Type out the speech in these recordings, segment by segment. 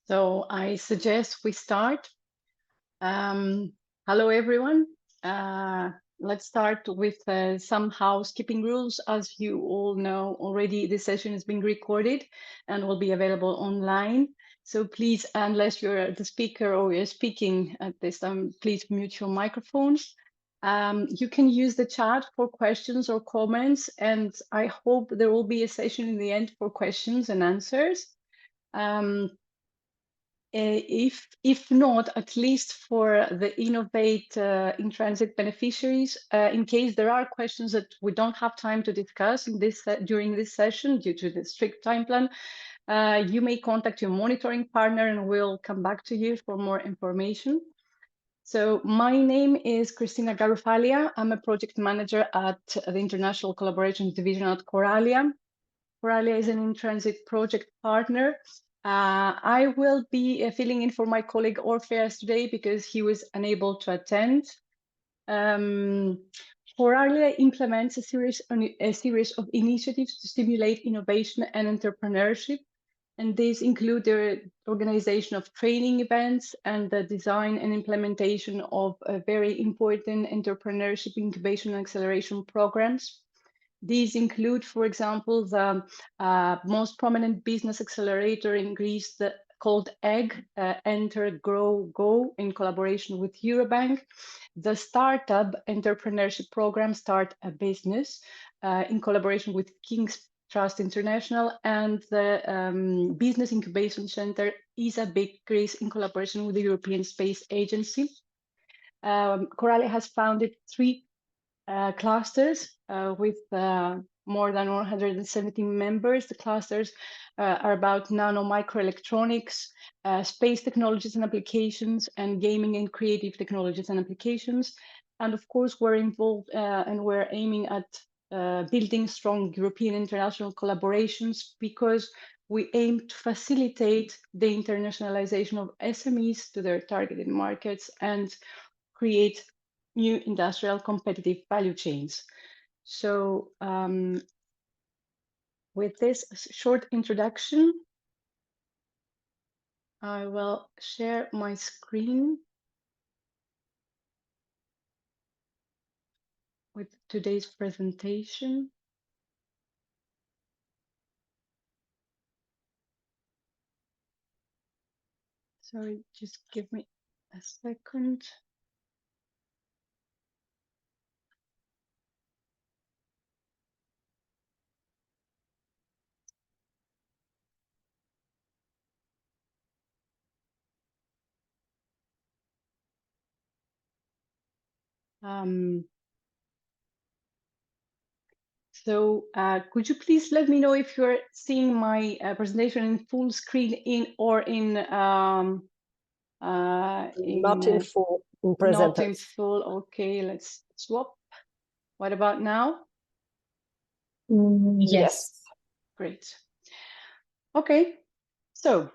So I suggest we start. Hello, everyone. Let's start with some housekeeping rules. As you all know already, this session is being recorded and will be available online. So please, unless you're the speaker or you're speaking at this time, please mute your microphones. You can use the chat for questions or comments, and I hope there will be a session in the end for questions and answers. If not, at least for the Innovate intrinsic beneficiaries, in case there are questions that we don't have time to discuss in this during this session due to the strict time plan, you may contact your monitoring partner and we'll come back to you for more information. So my name is Cristina Garufalia. I'm a project manager at the International Collaboration Division at Coralia. Coralia is an intrinsic project partner. I will be filling in for my colleague Orpheus today because he was unable to attend. Coralia implements a series of initiatives to stimulate innovation and entrepreneurship. And these include the organization of training events and the design and implementation of very important entrepreneurship incubation and acceleration programs. These include, for example, the most prominent business accelerator in Greece called EGG, Enter, Grow, Go, in collaboration with Eurobank, the Startup Entrepreneurship Program, Start a Business, in collaboration with King's Trust International, and the Business Incubation Center, ISA Big Greece, in collaboration with the European Space Agency. Coralia has founded 3 clusters with more than 170 members. The clusters are about nano microelectronics, space technologies and applications, and gaming and creative technologies and applications. And of course, we're involved and we're aiming at building strong European international collaborations because we aim to facilitate the internationalization of SMEs to their targeted markets and create new industrial competitive value chains. So with this short introduction, I will share my screen with today's presentation. Sorry, just give me a second. So could you please let me know if you're seeing my presentation in full screen or in not in full, in present. Not in full. Okay, let's swap. What about now? Yes. Great. Okay, so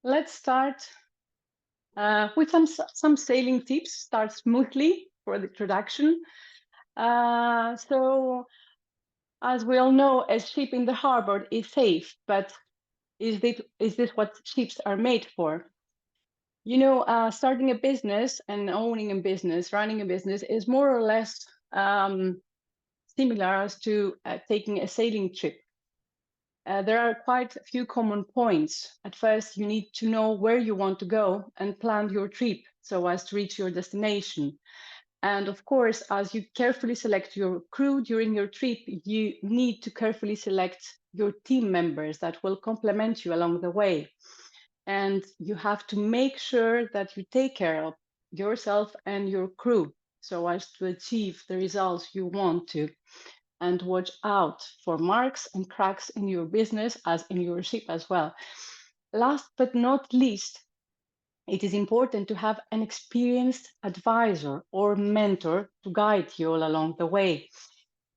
let's start with some sailing tips. Start smoothly for the introduction. So, as we all know, a ship in the harbor is safe, but is this what ships are made for? You know, starting a business and owning a business, running a business is more or less similar as to taking a sailing trip. There are quite a few common points. At first, you need to know where you want to go and plan your trip so as to reach your destination. And of course, as you carefully select your crew during your trip, you need to carefully select your team members that will complement you along the way. And you have to make sure that you take care of yourself and your crew so as to achieve the results you want to. And watch out for marks and cracks in your business as in your ship as well. Last but not least, it is important to have an experienced advisor or mentor to guide you all along the way.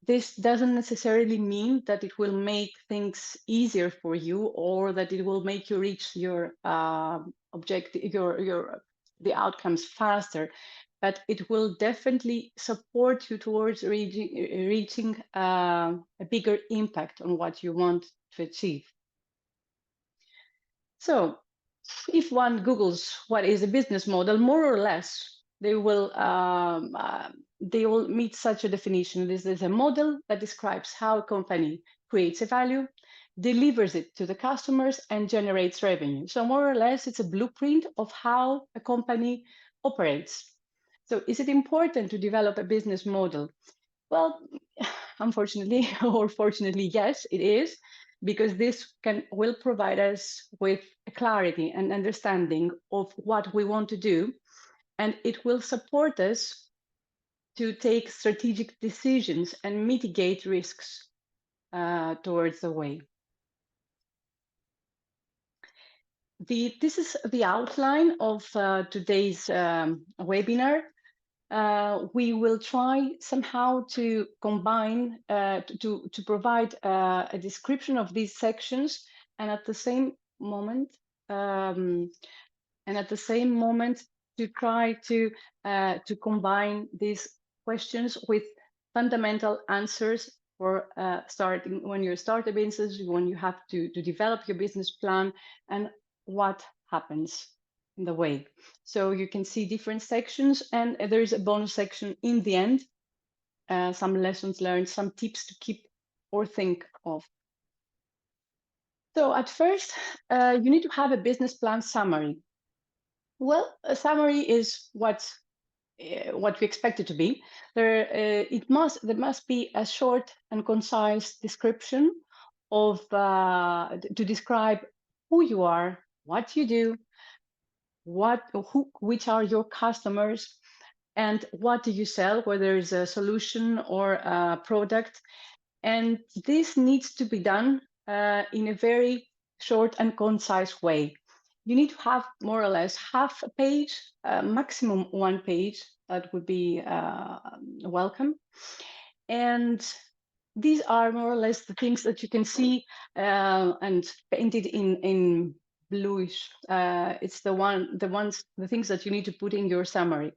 This doesn't necessarily mean that it will make things easier for you or that it will make you reach your objective, the outcomes faster, but it will definitely support you towards reaching a bigger impact on what you want to achieve. So if one Googles what is a business model, more or less, they will meet such a definition. This is a model that describes how a company creates a value, delivers it to the customers, and generates revenue. So more or less, it's a blueprint of how a company operates. So is it important to develop a business model? Well, unfortunately or fortunately, yes, it is, because this will provide us with a clarity and understanding of what we want to do, and it will support us to take strategic decisions and mitigate risks towards the way. This is the outline of today's webinar. We will try somehow to combine, to provide a description of these sections, and at the same moment, to try to combine these questions with fundamental answers for starting when you start a business, when you have to develop your business plan, and what happens in the way. So you can see different sections, and there is a bonus section in the end, some lessons learned, some tips to keep or think of. So at first, you need to have a business plan summary. Well, a summary is what we expect it to be. There must be a short and concise description of to describe who you are, what you do, which are your customers, and what do you sell, whether it's a solution or a product. And this needs to be done in a very short and concise way. You need to have more or less half a page, maximum 1 page. That would be welcome. And these are more or less the things that you can see and painted in bluish. It's the things that you need to put in your summary.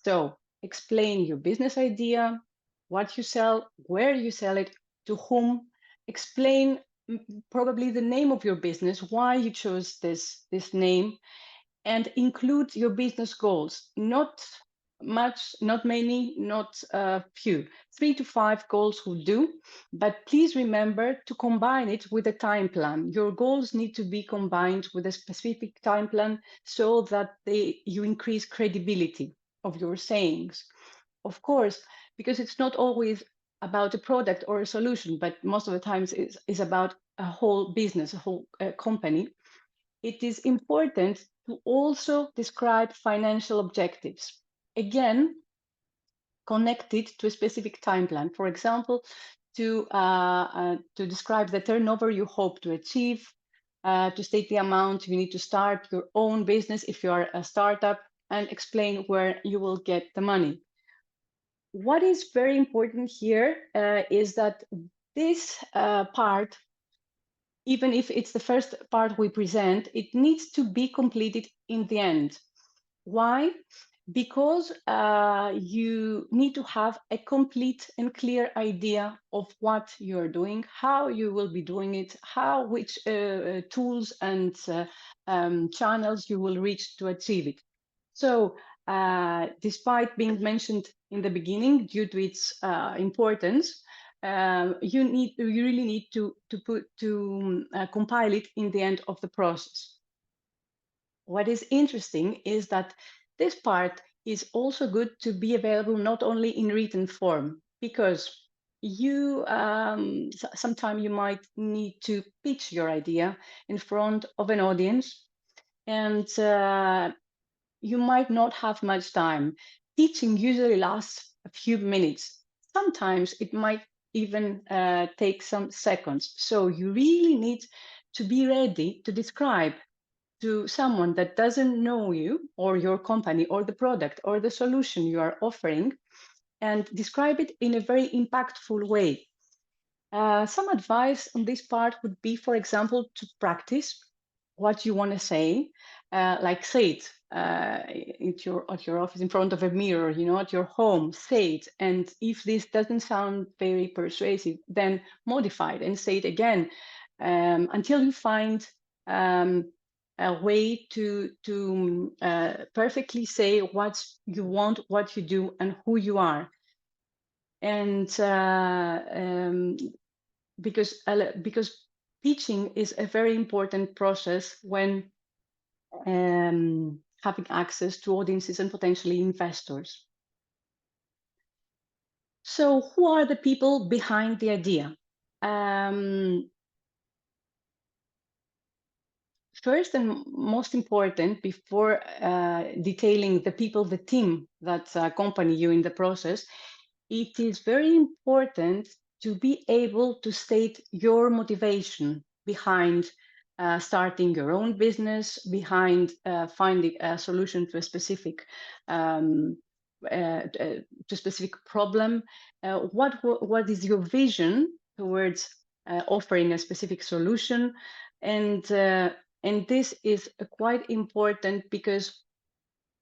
So explain your business idea, what you sell, where you sell it, to whom. Explain probably the name of your business, why you chose this name, and include your business goals. Not much, not many, not few. 3 to 5 goals will do, but please remember to combine it with a time plan. Your goals need to be combined with a specific time plan so that you increase credibility of your sayings. Of course, because it's not always about a product or a solution, but most of the times is about a whole business, a whole company. It is important to also describe financial objectives. Again, connected to a specific time plan. For example, to describe the turnover you hope to achieve, to state the amount you need to start your own business if you are a startup, and explain where you will get the money. What is very important here is that this part, even if it's the first part we present, it needs to be completed in the end. Why? Because you need to have a complete and clear idea of what you're doing, how you will be doing it, which tools and channels you will reach to achieve it. So despite being mentioned in the beginning due to its importance, you really need to compile it in the end of the process. What is interesting is that this part is also good to be available not only in written form, because you sometime you might need to pitch your idea in front of an audience, and you might not have much time. Teaching usually lasts a few minutes. Sometimes it might even take some seconds. So you really need to be ready to describe to someone that doesn't know you or your company or the product or the solution you are offering, and describe it in a very impactful way. Some advice on this part would be, for example, to practice what you want to say, like say it at your office in front of a mirror, at your home, say it. And if this doesn't sound very persuasive, then modify it and say it again until you find a way to perfectly say what you want, what you do, and who you are. And because pitching is a very important process when having access to audiences and potentially investors. So, who are the people behind the idea? First and most important, before detailing the people, the team that accompany you in the process, it is very important to be able to state your motivation behind starting your own business, behind finding a solution to a specific to specific problem. What is your vision towards offering a specific solution? And this is quite important because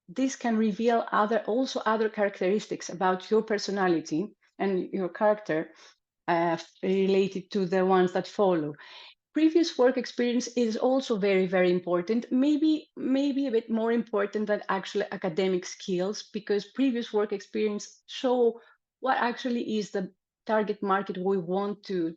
this can reveal also other characteristics about your personality and your character related to the ones that follow. Previous work experience is also very, very important, maybe a bit more important than actual academic skills, because previous work experience show what actually is the target market we want to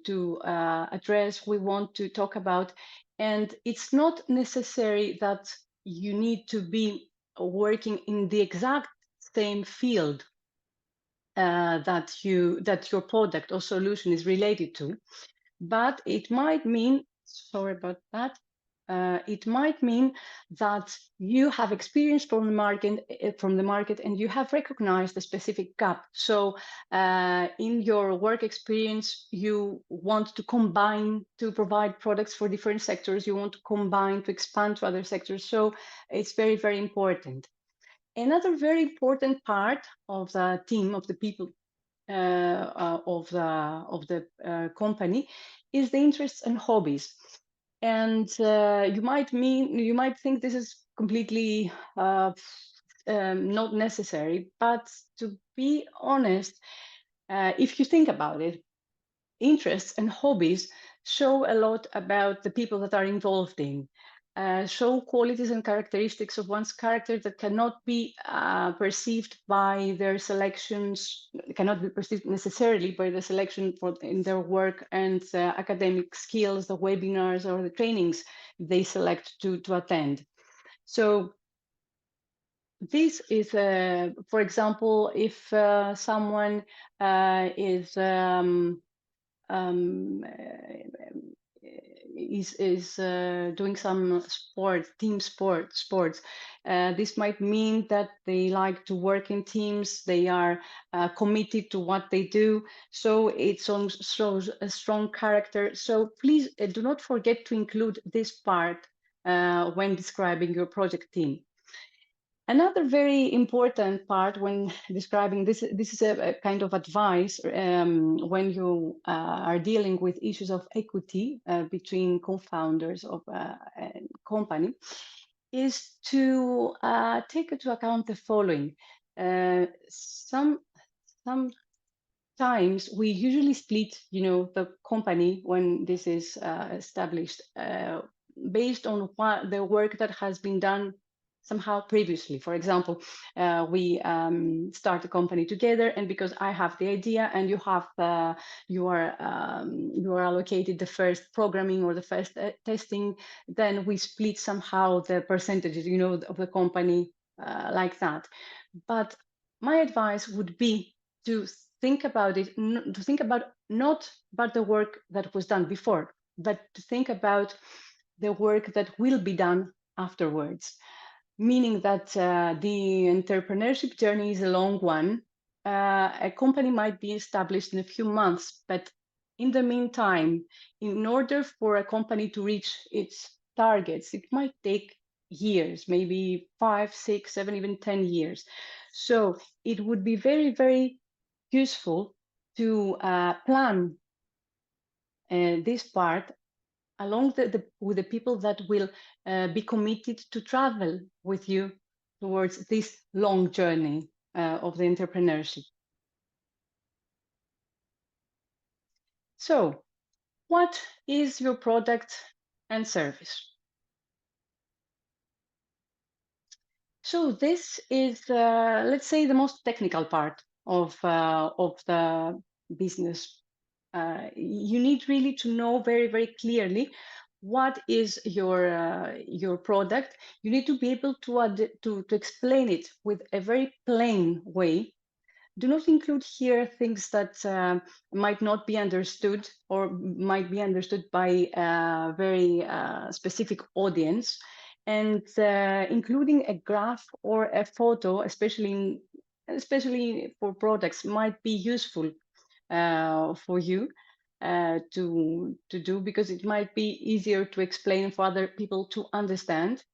address, we want to talk about. And it's not necessary that you need to be working in the exact same field that your product or solution is related to, but it might mean, sorry about that, it might mean that you have experience from the market and you have recognized a specific gap. So in your work experience, you want to combine to provide products for different sectors. You want to combine to expand to other sectors. So it's very, very important. Another very important part of the team, of the people of the company, is the interests and hobbies. And you might think this is completely not necessary, but to be honest, if you think about it, interests and hobbies show a lot about the people that are involved in, show qualities and characteristics of one's character that cannot be perceived by their selections, cannot be perceived necessarily by the selection in their work and academic skills, the webinars or the trainings they select to attend. So this is, for example, if someone is doing some team sports. This might mean that they like to work in teams, they are committed to what they do, so it shows a strong character. So please do not forget to include this part when describing your project team. Another very important part when describing this is a kind of advice when you are dealing with issues of equity between co-founders of a company, is to take into account the following. Sometimes we usually split, the company when this is established based on what the work that has been done somehow previously. For example, we start a company together, and because I have the idea and you are allocated the first programming or the first testing, then we split somehow the percentages, of the company like that. But my advice would be to think about it, to think about not about the work that was done before, but to think about the work that will be done afterwards. Meaning that the entrepreneurship journey is a long one. A company might be established in a few months, but in the meantime, in order for a company to reach its targets, it might take years, maybe 5, 6, 7, even 10 years. So it would be very, very useful to plan this part along with the people that will be committed to travel with you towards this long journey of the entrepreneurship. So, what is your product and service? So this is, let's say, the most technical part of the business. You need really to know very, very clearly what is your product. You need to be able to explain it with a very plain way. Do not include here things that might not be understood or might be understood by a very specific audience. And including a graph or a photo, especially for products, might be useful for you to do, because it might be easier to explain for other people to understand.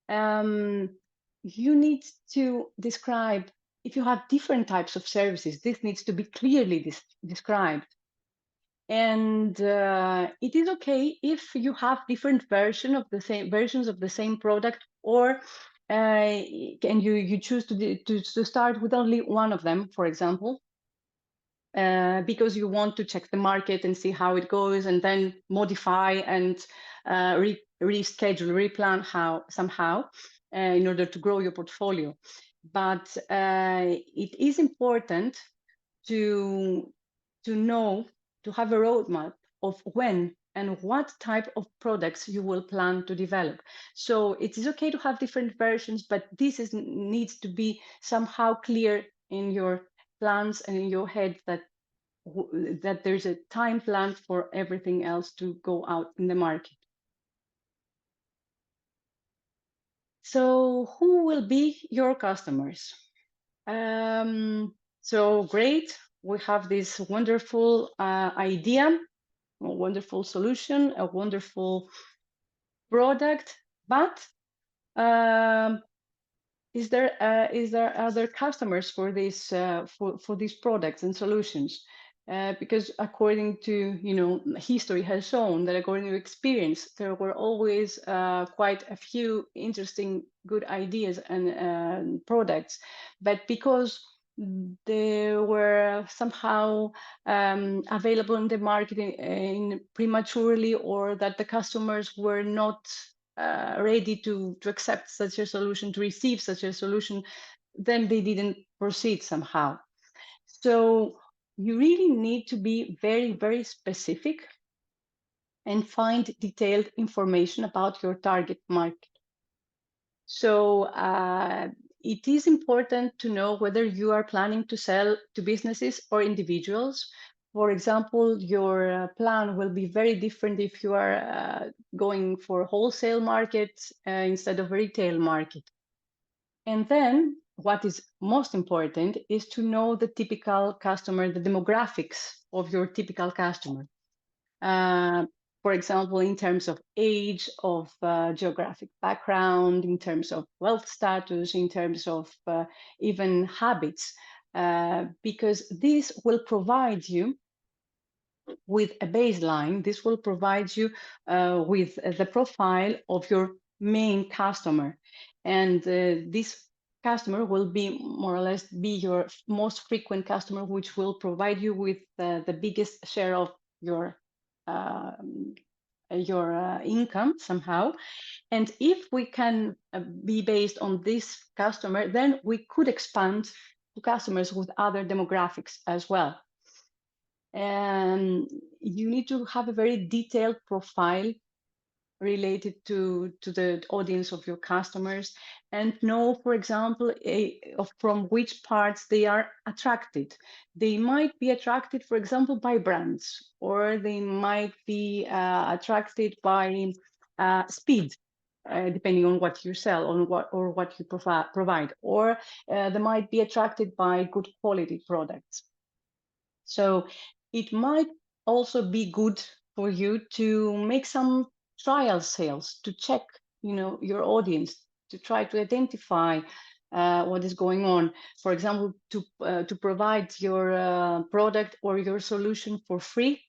You need to describe, if you have different types of services, this needs to be clearly described. And it is okay if you have different versions of the same product, or and you choose to start with only one of them, for example, because you want to check the market and see how it goes, and then modify and reschedule, replan somehow in order to grow your portfolio. But it is important to know, to have a roadmap of when and what type of products you will plan to develop. So it is okay to have different versions, but this needs to be somehow clear in your plans and in your head, that there's a time plan for everything else to go out in the market. So who will be your customers? So great, we have this wonderful idea, a wonderful solution, a wonderful product, but is there other customers for these products and solutions? Because according to, history has shown that according to experience, there were always quite a few interesting, good ideas and products, but because they were somehow available in the market in prematurely, or that the customers were not ready to accept such a solution, to receive such a solution, then they didn't proceed somehow. So you really need to be very, very specific and find detailed information about your target market. So it is important to know whether you are planning to sell to businesses or individuals. For example, your plan will be very different if you are going for wholesale markets instead of retail market. And then what is most important is to know the typical customer, the demographics of your typical customer. For example, in terms of age, of geographic background, in terms of wealth status, in terms of even habits, because this will provide you with a baseline. This will provide you with the profile of your main customer. And this customer will be more or less be your most frequent customer, which will provide you with the biggest share of your income somehow. And if we can be based on this customer, then we could expand to customers with other demographics as well. And you need to have a very detailed profile related to the audience of your customers, and know, for example, from which parts they are attracted. They might be attracted, for example, by brands, or they might be attracted by speed, depending on what you sell, on what you provide, or they might be attracted by good quality products. So it might also be good for you to make some trial sales to check, your audience, to try to identify what is going on. For example, to provide your product or your solution for free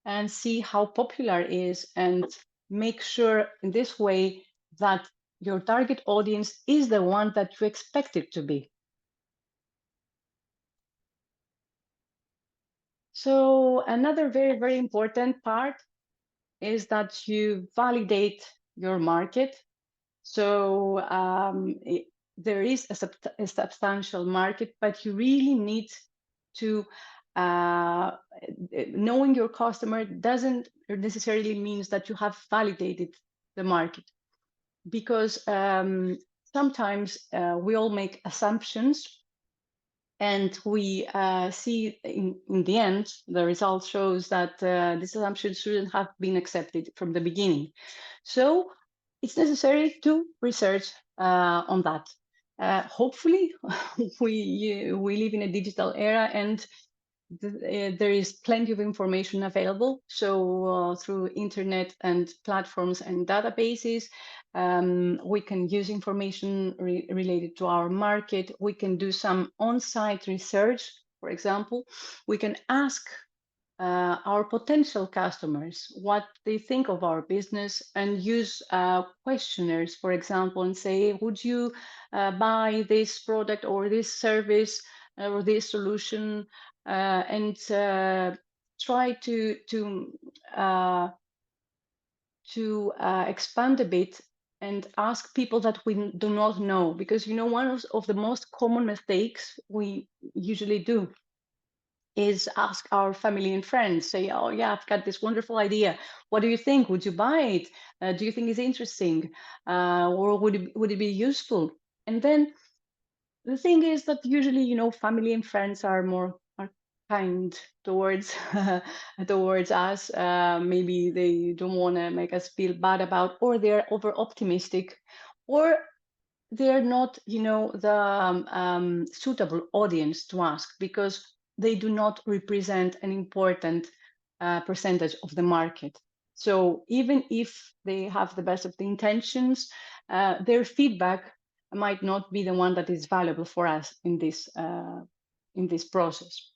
and see how popular it is, and make sure in this way that your target audience is the one that you expect it to be. So another very, very important part is that you validate your market. So there is a substantial market, but you really need to knowing your customer doesn't necessarily means that you have validated the market, because sometimes we all make assumptions, and we see in the end, the result shows that this assumption shouldn't have been accepted from the beginning. So it's necessary to research on that. Hopefully, we live in a digital era, and there is plenty of information available. So through internet and platforms and databases, we can use information related to our market. We can do some on-site research. For example, we can ask our potential customers what they think of our business, and use questionnaires, for example, and say, would you buy this product or this service or this solution, and try to expand a bit and ask people that we do not know, because one of the most common mistakes we usually do is ask our family and friends, say, oh yeah, I've got this wonderful idea, what do you think, would you buy it, do you think it's interesting, or would it be useful? And then the thing is that usually, family and friends are kind towards towards us. Maybe they don't want to make us feel bad about, or they're over optimistic, or they're not, the suitable audience to ask, because they do not represent an important percentage of the market. So even if they have the best of the intentions, their feedback might not be the one that is valuable for us in this process.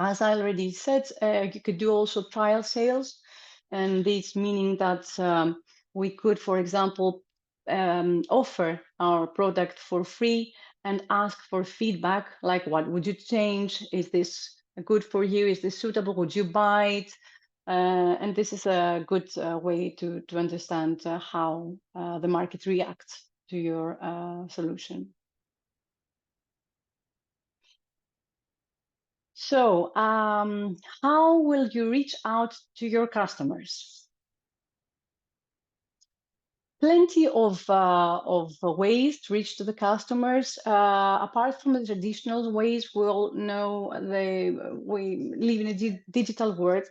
As I already said, you could do also trial sales, and this meaning that we could, for example, offer our product for free and ask for feedback, like what would you change? Is this good for you? Is this suitable? Would you buy it? And this is a good way to understand how the market reacts to your solution. So how will you reach out to your customers? Plenty of ways to reach to the customers. Apart from the traditional ways, we all know we live in a digital world.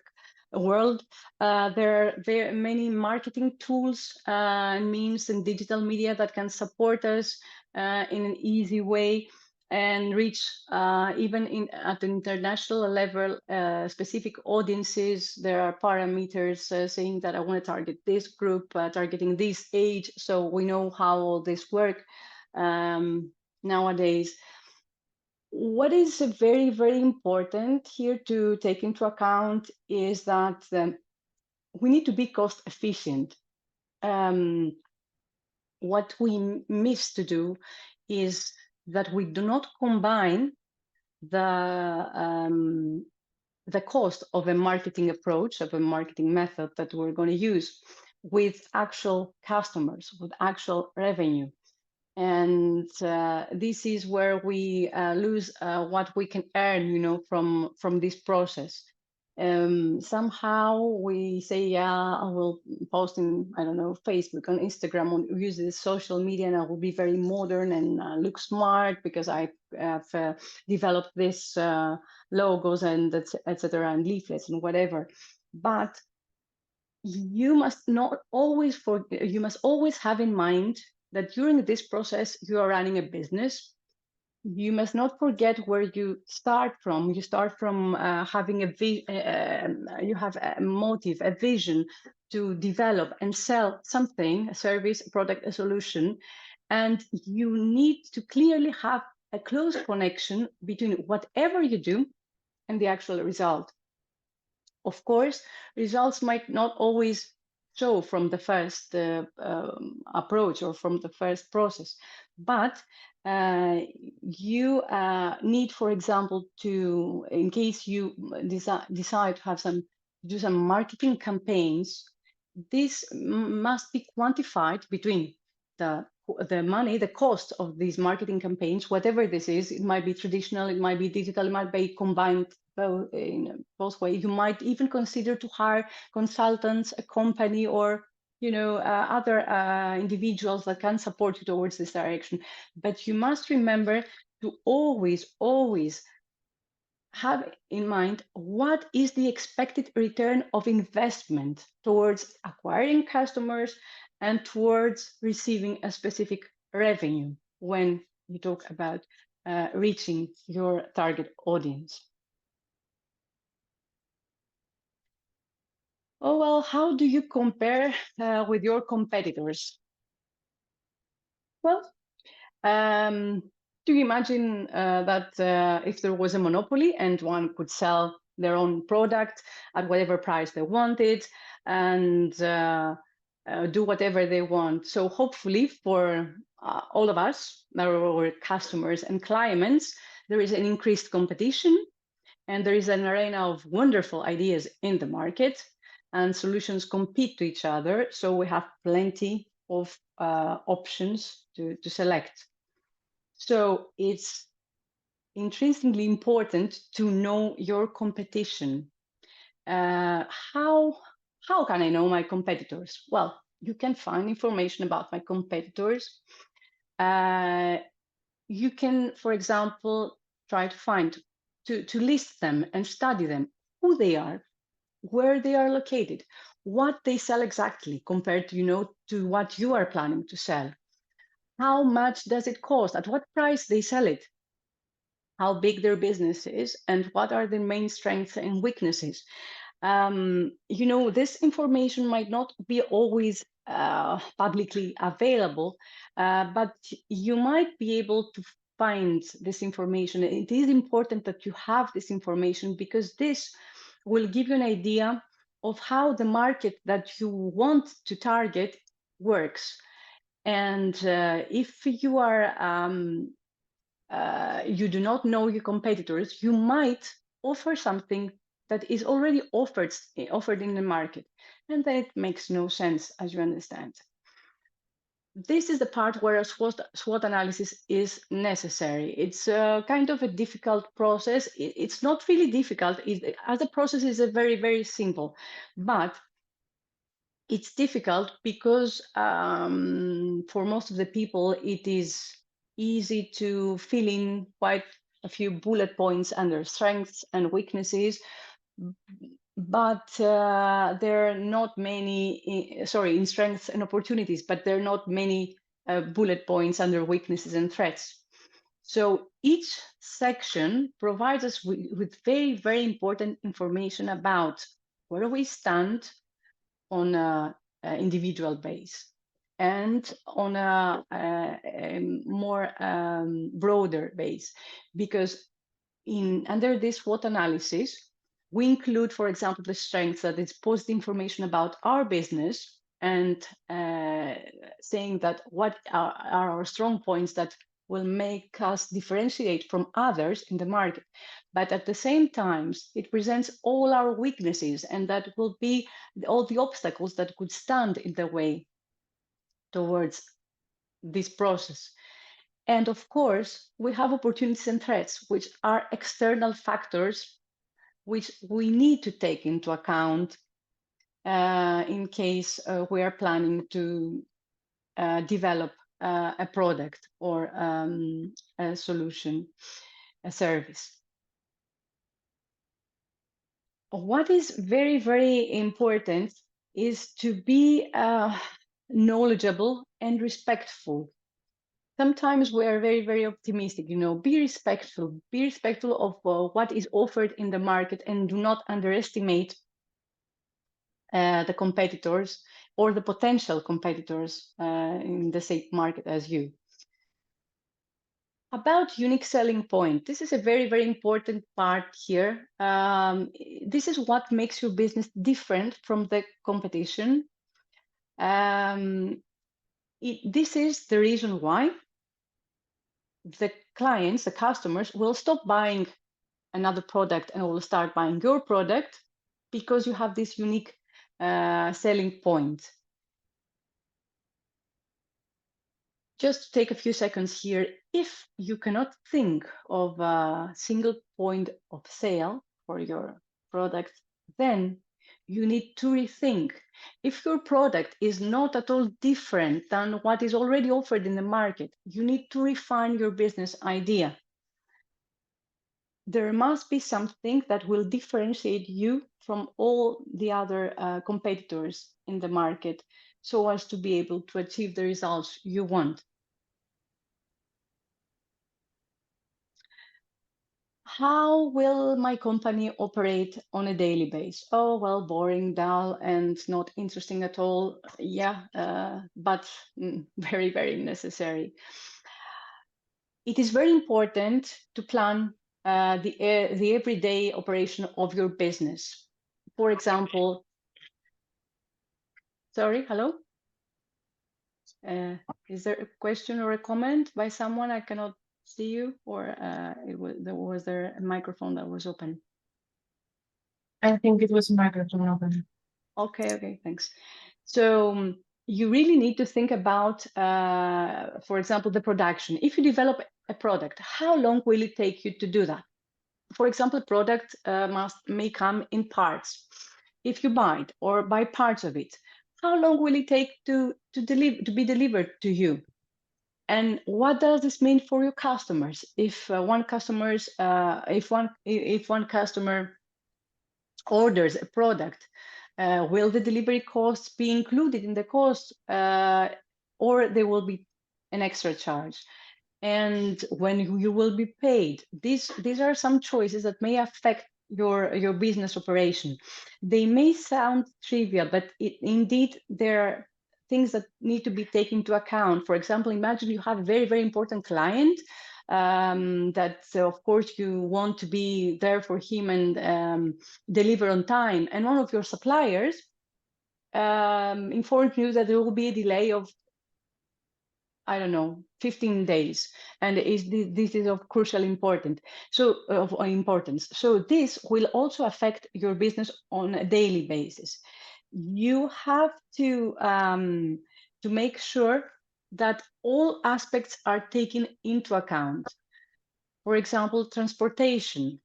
There are many marketing tools and means and digital media that can support us in an easy way and reach even at an international level specific audiences. There are parameters saying that I want to target this group, targeting this age, so we know how all this work nowadays. What is very, very important here to take into account is that we need to be cost efficient. What we miss to do is that we do not combine the cost of a marketing approach, of a marketing method that we're going to use, with actual customers, with actual revenue. And this is where we lose what we can earn, from this process. Somehow we say, yeah, I will post in, I don't know, Facebook, on Instagram, or use this social media, and I will be very modern and look smart because I have developed this logos and etc. and leaflets and whatever. But you must not always you must always have in mind that during this process you are running a business. You must not forget where you start from. You start from having you have a motive, a vision to develop and sell something, a service, a product, a solution, and you need to clearly have a close connection between whatever you do and the actual result. Of course, results might not always show from the first approach or from the first process, but you need, for example, in case you decide to do some marketing campaigns, this must be quantified between the the money, the cost of these marketing campaigns, whatever this is, it might be traditional, it might be digital, it might be combined both in both ways. You might even consider to hire consultants, a company, or other individuals that can support you towards this direction. But you must remember to always have in mind what is the expected return of investment towards acquiring customers and towards receiving a specific revenue when you talk about reaching your target audience. Oh, well, how do you compare with your competitors? Well, do you imagine that if there was a monopoly and one could sell their own product at whatever price they wanted and do whatever they want? So hopefully for all of us, our customers and clients, there is an increased competition and there is an arena of wonderful ideas in the market and solutions compete to each other. So we have plenty of options to select. So it's intrinsically important to know your competition. How can I know my competitors? Well, you can find information about my competitors. You can, for example, try to find, to list them and study them, who they are, where they are located, what they sell exactly compared to, to what you are planning to sell. How much does it cost? At what price they sell it? How big their business is, and what are their main strengths and weaknesses. This information might not be always publicly available, but you might be able to find this information. It is important that you have this information because this will give you an idea of how the market that you want to target works. And if you are you do not know your competitors, you might offer something that is already offered in the market, and then it makes no sense, as you understand. This is the part where a SWOT analysis is necessary. It's kind of a difficult process. It's not really difficult. As a process, is a very, very simple, but it's difficult because for most of the people, it is easy to fill in quite a few bullet points under strengths and weaknesses, but there are not many, in strengths and opportunities, but there are not many bullet points under weaknesses and threats. So each section provides us with very, very important information about where we stand on an individual base and on a more broader base, because under this SWOT analysis, we include, for example, the strengths, that it's positive information about our business and saying that what are our strong points that will make us differentiate from others in the market. But at the same time, it presents all our weaknesses, and that will be all the obstacles that could stand in the way towards this process. And of course, we have opportunities and threats, which are external factors which we need to take into account in case we are planning to develop a product or a solution, a service. What is very, very important is to be knowledgeable and respectful. Sometimes we are very, very optimistic, be respectful of what is offered in the market, and do not underestimate the competitors or the potential competitors in the same market as you. About unique selling point, this is a very, very important part here. This is what makes your business different from the competition. This is the reason why the clients, the customers, will stop buying another product and will start buying your product, because you have this unique selling point. just take a few seconds here. If you cannot think of a single point of sale for your product, then you need to rethink. If your product is not at all different than what is already offered in the market, you need to refine your business idea. There must be something that will differentiate you from all the other competitors in the market so as to be able to achieve the results you want. How will my company operate on a daily basis? Oh, well, boring, dull, and not interesting at all. Yeah, but very, very necessary. It is very important to plan the everyday operation of your business. For example, sorry, hello? Is there a question or a comment by someone? I cannot see you, or was there a microphone that was open? I think it was a microphone open. Okay, thanks. So you really need to think about, for example, the production. If you develop a product, how long will it take you to do that? For example, product may come in parts. If you buy it or buy parts of it, how long will it take to be delivered to you? And what does this mean for your customers? If one customer orders a product, will the delivery costs be included in the cost, or there will be an extra charge? And when you will be paid? These are some choices that may affect your business operation. They may sound trivial, but indeed there are things that need to be taken into account. For example, imagine you have a very, very important client that of course you want to be there for him and deliver on time, and one of your suppliers informed you that there will be a delay of, I don't know, 15 days, and this is of crucial importance. So this will also affect your business on a daily basis. You have to make sure that all aspects are taken into account. For example, transportation.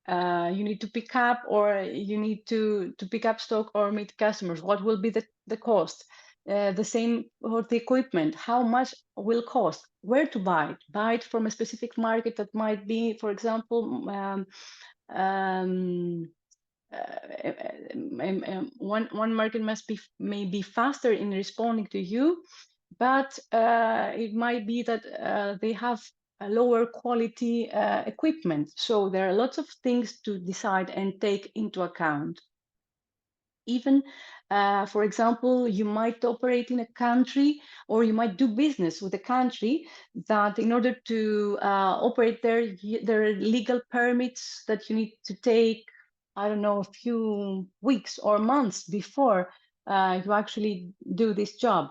You need to pick up, or you need to pick up stock or meet customers. What will be the cost? The same for the equipment. How much will cost? Where to buy it? Buy it from a specific market that might be, for example, one market may be faster in responding to you, but it might be that they have a lower quality equipment. So there are lots of things to decide and take into account. Even, for example, you might operate in a country, or you might do business with a country that in order to operate there are legal permits that you need to take, I don't know, a few weeks or months before you actually do this job.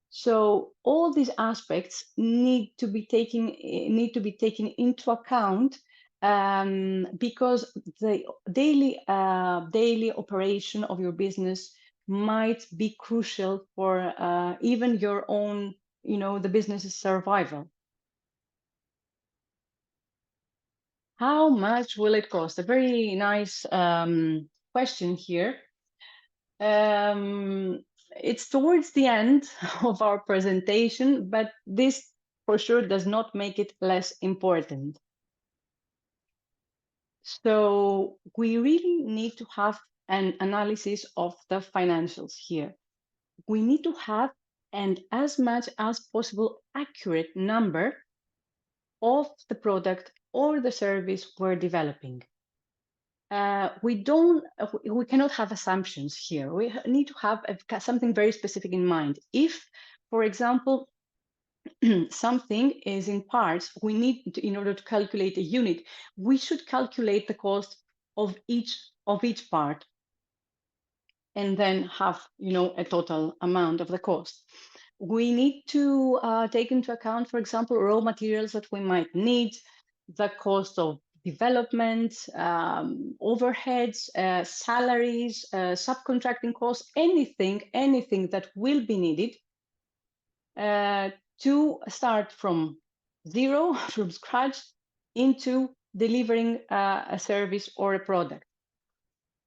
So all these aspects need to be taken into account, because the daily operation of your business might be crucial for even your own, the business's survival. How much will it cost? A very nice question here. It's towards the end of our presentation, but this for sure does not make it less important. So we really need to have an analysis of the financials here. We need to have an as much as possible accurate number of the product or the service we're developing. We cannot have assumptions here. We need to have something very specific in mind. If, for example, something is in parts, we need to, in order to calculate a unit, we should calculate the cost of each part, and then have, a total amount of the cost. We need to take into account, for example, raw materials that we might need, the cost of development, overheads, salaries, subcontracting costs, anything that will be needed to start from zero, from scratch, into delivering a service or a product.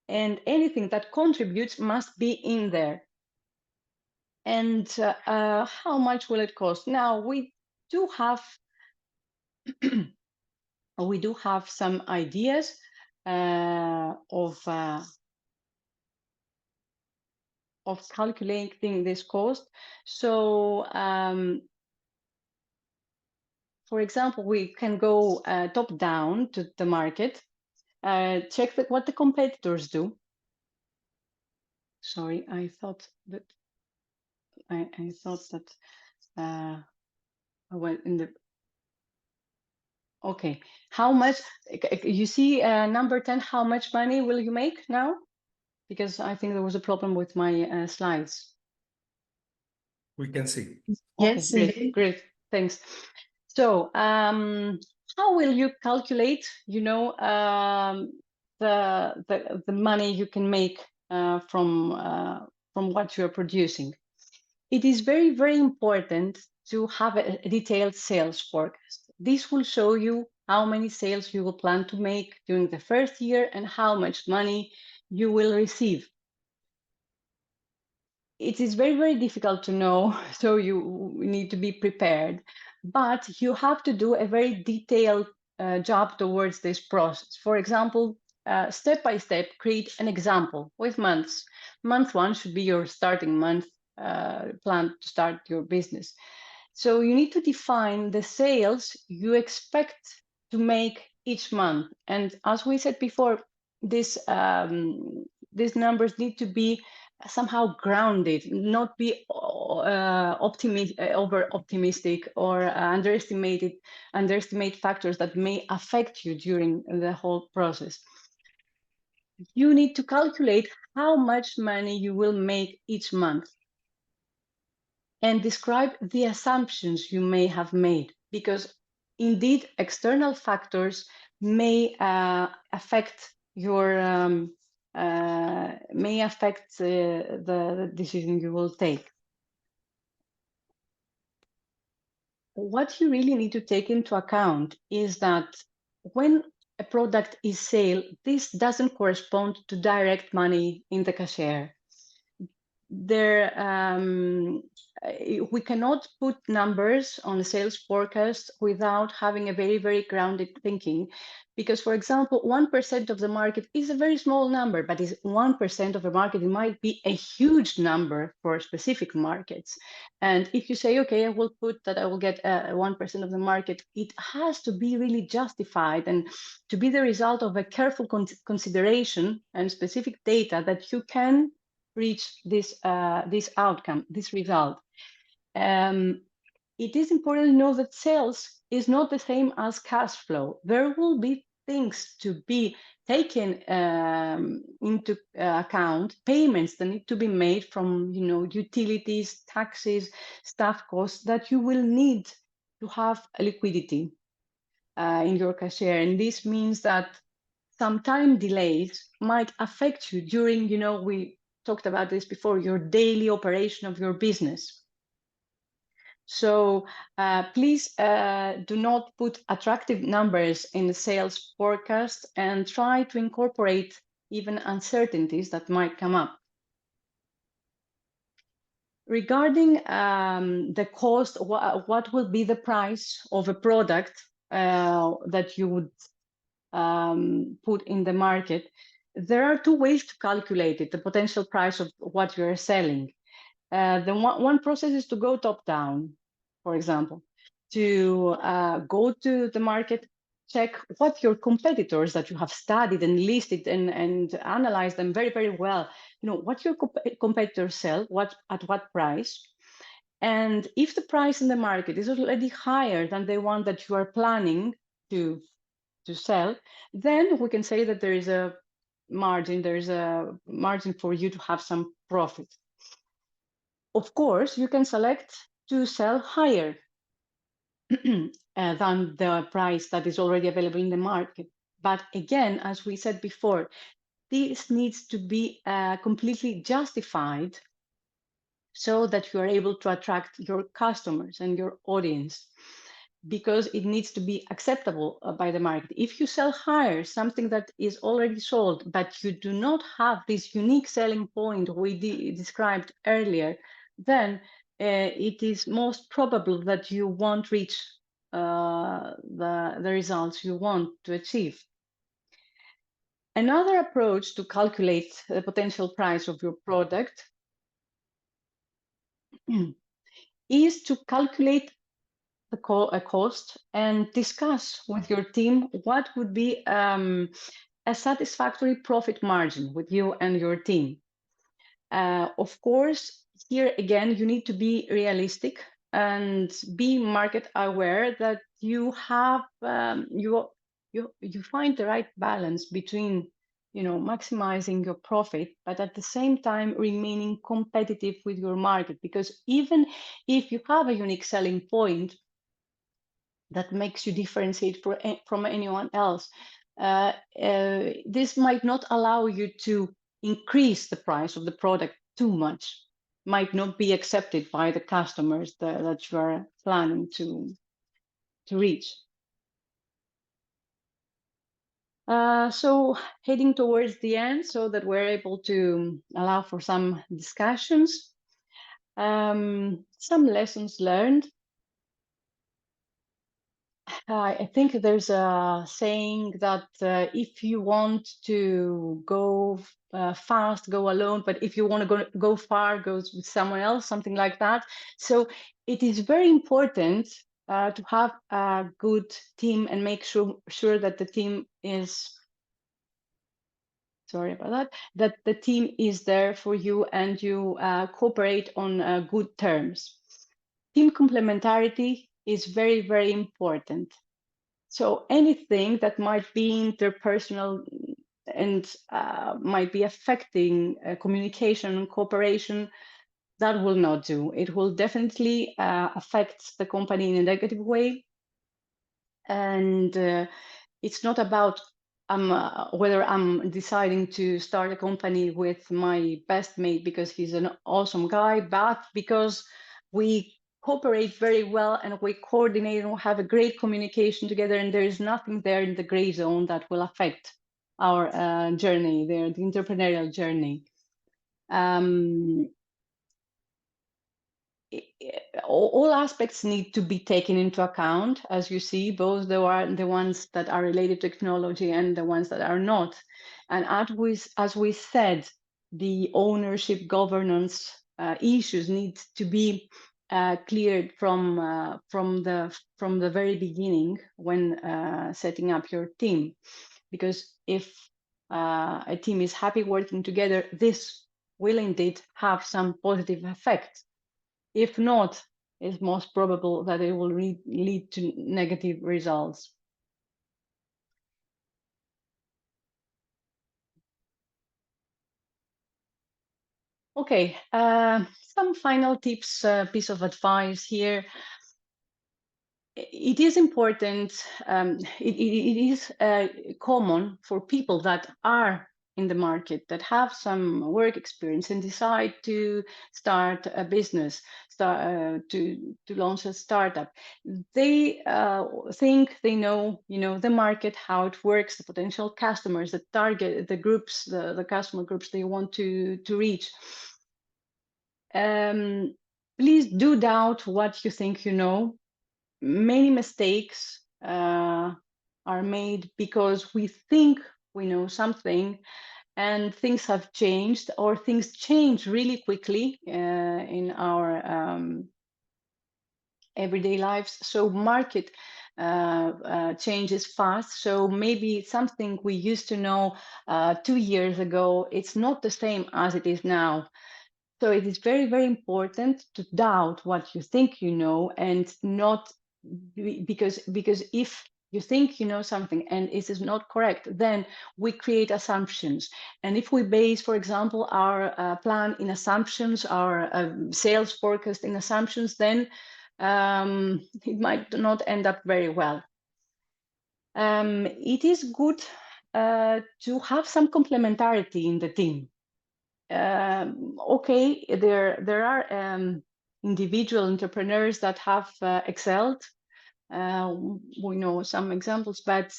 And anything that contributes must be in there. And how much will it cost? Now, we do have some ideas of calculating this cost. So, for example, we can go top down to the market, check what the competitors do. Sorry, I thought that I thought that I went in the. Okay, how much? You see, number 10. How much money will you make now? Because I think there was a problem with my slides. We can see. Okay, Yes, great, indeed. great, thanks. So, how will you calculate, the money you can make from what you are producing? It is very, very important to have a detailed sales forecast. This will show you how many sales you will plan to make during the first year and how much money you will receive. It is very, very difficult to know, so you need to be prepared. But you have to do a very detailed job towards this process. For example, step by step, create an example with months. Month 1 should be your starting month plan to start your business. So you need to define the sales you expect to make each month. And as we said before, these numbers need to be somehow grounded, not be over optimistic or underestimate factors that may affect you during the whole process. You need to calculate how much money you will make each month and describe the assumptions you may have made, because indeed external factors may affect your the decision you will take. What you really need to take into account is that when a product is sold, this doesn't correspond to direct money in the cashier. We cannot put numbers on the sales forecast without having a very, very grounded thinking. Because, for example, 1% of the market is a very small number, but is 1% of the market. It might be a huge number for specific markets. And if you say, okay, I will put that I will get 1% of the market, it has to be really justified and to be the result of a careful consideration and specific data that you can reach this outcome, this result. It is important to know that sales is not the same as cash flow. There will be things to be taken into account, payments that need to be made from utilities, taxes, staff costs that you will need to have a liquidity in your cashier. And this means that some time delays might affect you during, we talked about this before, your daily operation of your business. So please do not put attractive numbers in the sales forecast and try to incorporate even uncertainties that might come up. Regarding the cost, what will be the price of a product that you would put in the market? There are two ways to calculate it, the potential price of what you are selling. The one process is to go top down, for example, to go to the market, check what your competitors that you have studied and listed and analyzed them very, very well, what your competitors sell, at what price. And if the price in the market is already higher than the one that you are planning to sell, then we can say that there is a margin for you to have some profit. Of course, you can select to sell higher than the price that is already available in the market. But again, as we said before, this needs to be completely justified so that you are able to attract your customers and your audience, because it needs to be acceptable by the market. If you sell higher something that is already sold, but you do not have this unique selling point we described earlier, then it is most probable that you won't reach the results you want to achieve. Another approach to calculate the potential price of your product is to calculate the cost and discuss with your team what would be a satisfactory profit margin with you and your team. Of course, here again, you need to be realistic and be market aware that you have you find the right balance between maximizing your profit, but at the same time remaining competitive with your market, because even if you have a unique selling point that makes you differentiate from anyone else, this might not allow you to increase the price of the product too much, might not be accepted by the customers that you are planning to reach. So heading towards the end so that we're able to allow for some discussions, some lessons learned. I think there's a saying that if you want to go fast, go alone, but if you want to go far, go with someone else, something like that. So it is very important to have a good team and make sure that the team is, sorry about that the team is there for you and you cooperate on good terms. Team complementarity is very, very important. So anything that might be interpersonal and might be affecting communication and cooperation, that will not do. It will definitely affect the company in a negative way. And it's not about whether I'm deciding to start a company with my best mate because he's an awesome guy, but because we cooperate very well and we coordinate and have a great communication together, and there is nothing there in the gray zone that will affect our journey there, the entrepreneurial journey. All aspects need to be taken into account, as you see, both the ones that are related to technology and the ones that are not. And as we said, the ownership governance issues need to be cleared from the very beginning when setting up your team, because if a team is happy working together, this will indeed have some positive effect. If not, it's most probable that it will lead to negative results. Okay, some final tips, piece of advice here. It is important, it is common for people that are in the market, that have some work experience and decide to start a business, to launch a startup. They think they know, the market, how it works, the potential customers, the target, the groups, the customer groups they want to reach. Please do doubt what you think you know. Many mistakes are made because we think we know something and things have changed, or things change really quickly in our everyday lives. So market changes fast. So maybe something we used to know 2 years ago, it's not the same as it is now. So it is very, very important to doubt what you think you know, and not because if you think you know something and it is not correct, then we create assumptions. And if we base, for example, our plan in assumptions, our sales forecast in assumptions, then it might not end up very well. It is good to have some complementarity in the team. okay, there are individual entrepreneurs that have excelled. We know some examples, but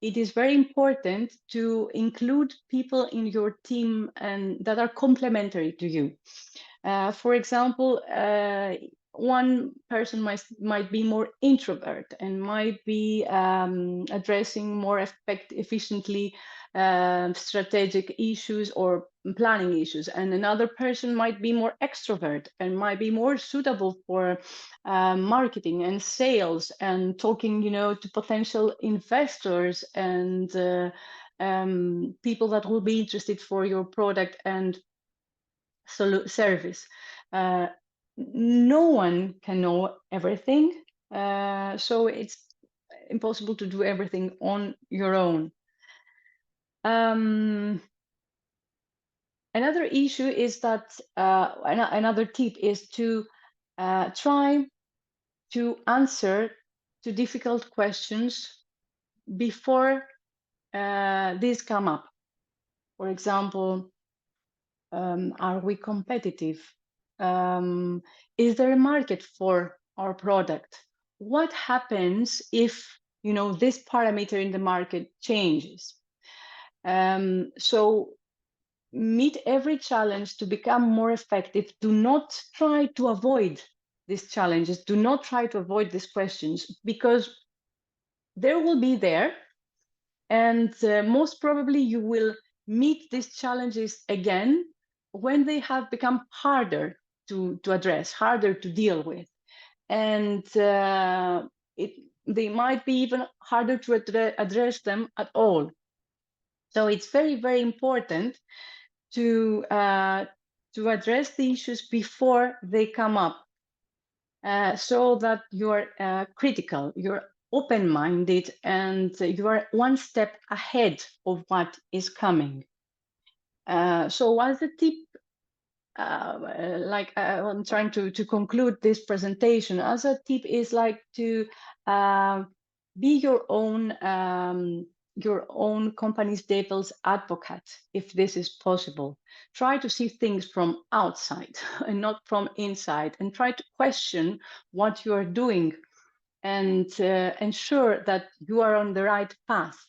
it is very important to include people in your team and that are complementary to you. For example, one person might be more introvert and might be addressing more efficiently strategic issues or planning issues, and another person might be more extrovert and might be more suitable for marketing and sales and talking, to potential investors and people that will be interested for your product and service. No one can know everything, so it's impossible to do everything on your own. Another issue is that another tip is to try to answer to difficult questions before these come up. For example, are we competitive? Is there a market for our product? What happens if this parameter in the market changes? So meet every challenge to become more effective. Do not try to avoid these challenges. Do not try to avoid these questions, because they will be there, and most probably you will meet these challenges again when they have become harder to address, harder to deal with, and they might be even harder to address them at all. So it's very, very important to address the issues before they come up, so that you're critical, you're open-minded, and you are one step ahead of what is coming. So as a tip, I'm trying to conclude this presentation, as a tip is like to be your own company's devil's advocate, if this is possible. Try to see things from outside and not from inside, and try to question what you are doing and ensure that you are on the right path.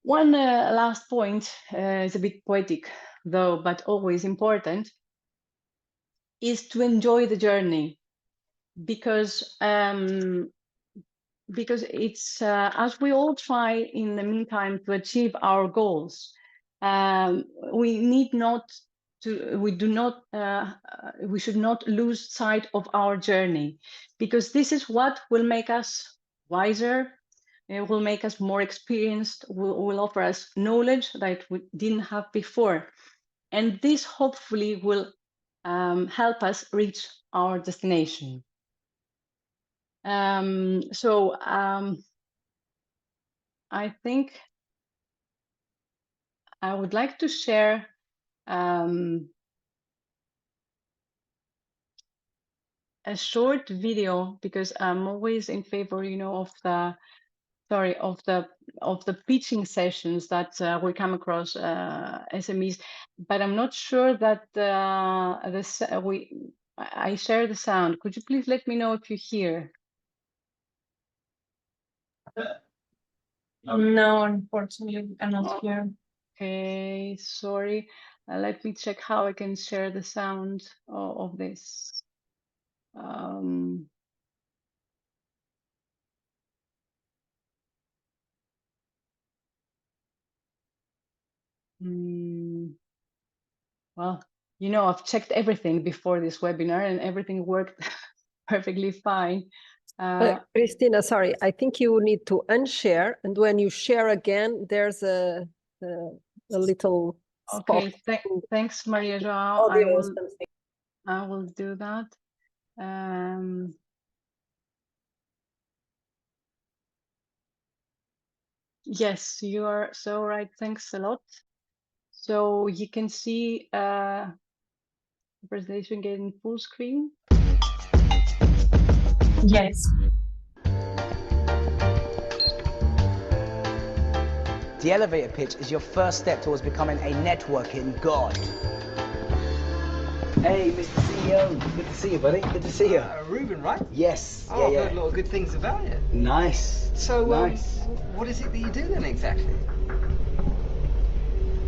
One last point is a bit poetic, though, but always important, is to enjoy the journey, because it's as we all try in the meantime to achieve our goals, we should not lose sight of our journey, because this is what will make us wiser. It will make us more experienced, will offer us knowledge that we didn't have before. And this hopefully will help us reach our destination. I think I would like to share a short video, because I'm always in favor, of the pitching sessions that we come across SMEs, but I'm not sure that I share the sound. Could you please let me know if you hear? No, unfortunately, I'm not here. Okay, sorry. Let me check how I can share the sound of this. Well, I've checked everything before this webinar and everything worked perfectly fine. Christina, sorry, I think you need to unshare, and when you share again, there's a little okay, spot. thanks, Maria Joao. Audio or something. I will do that. Yes, you are so right. Thanks a lot. So you can see the presentation getting full screen. Yes. The elevator pitch is your first step towards becoming a networking god. Hey, Mr. CEO. Good to see you, buddy. Good to see you. Ruben, right? Yes. Oh, I've heard a lot of good things about you. Nice. So, nice. What is it that you do then exactly?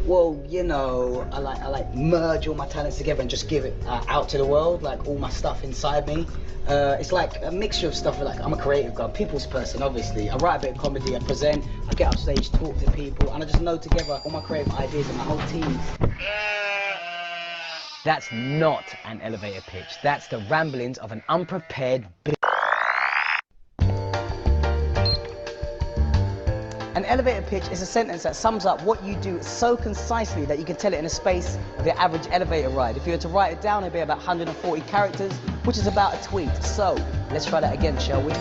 Well, you know, I like merge all my talents together and just give it out to the world, like all my stuff inside me. It's like a mixture of stuff. Like I'm a creative guy, people's person, obviously. I write a bit of comedy, I present, I get off stage, talk to people, and I just know together all my creative ideas and my whole team. That's not an elevator pitch. That's the ramblings of an unprepared bitch. An elevator pitch is a sentence that sums up what you do so concisely that you can tell it in a space of your average elevator ride. If you were to write it down, it'd be about 140 characters, which is about a tweet. So, let's try that again, shall we?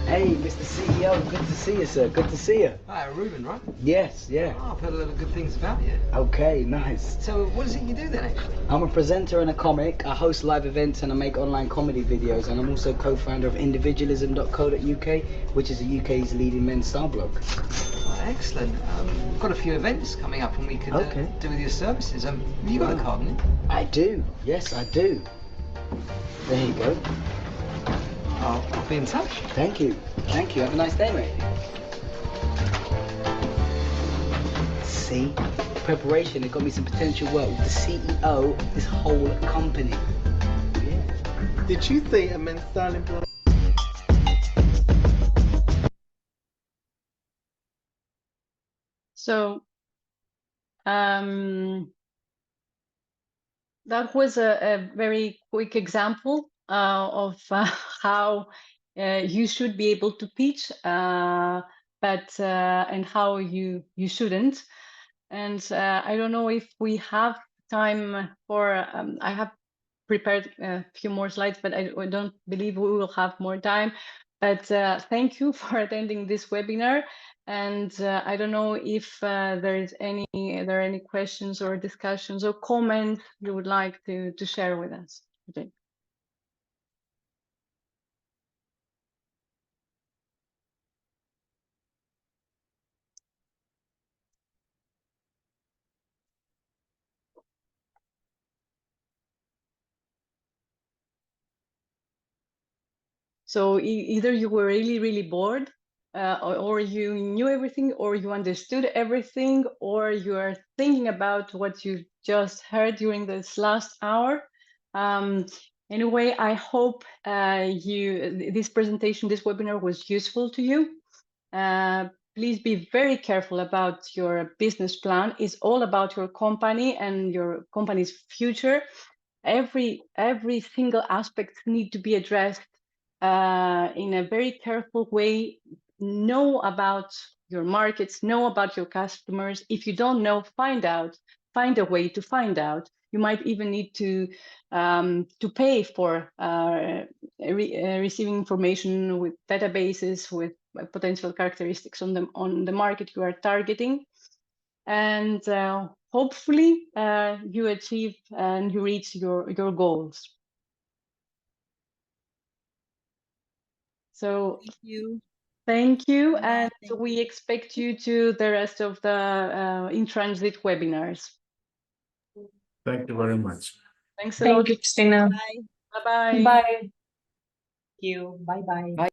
Hey, Mr. CEO, good to see you, sir. Good to see you. Hi, Ruben, right? Yes, yeah. Oh, I've heard a lot of good things about you. Okay, nice. So, what is it you do then, actually? I'm a presenter and a comic. I host live events and I make online comedy videos. And I'm also co-founder of individualism.co.uk, which is the UK's leading men's style blog. Oh, excellent. We've got a few events coming up and we could do with your services. Have you got a card, haven't you? I do. Yes, I do. There you go. I'll be in touch. Thank you. Thank you. Have a nice day, mate. See? Preparation, it got me some potential work with the CEO of this whole company. Yeah. Did you think a men's styling blog? So that was a very quick example of how you should be able to pitch, but and how you shouldn't. And I don't know if we have time for. I have prepared a few more slides, but I don't believe we will have more time. But thank you for attending this webinar. And I don't know if there are any questions or discussions or comments you would like to share with us today. So either you were really, really bored, or you knew everything, or you understood everything, or you are thinking about what you just heard during this last hour. Anyway, I hope this presentation, this webinar was useful to you. Please be very careful about your business plan. It's all about your company and your company's future. Every single aspect need to be addressed in a very careful way. Know about your markets, know about your customers. If you don't know, find a way to find out. You might even need to pay for receiving information with databases with potential characteristics on the market you are targeting. And hopefully you achieve and you reach your goals. So thank you, and we expect you to the rest of the In Transit webinars. Thank you very much. Thanks a lot. Thank you, Christina. Bye-bye. Bye. Thank you. Bye-bye. Bye.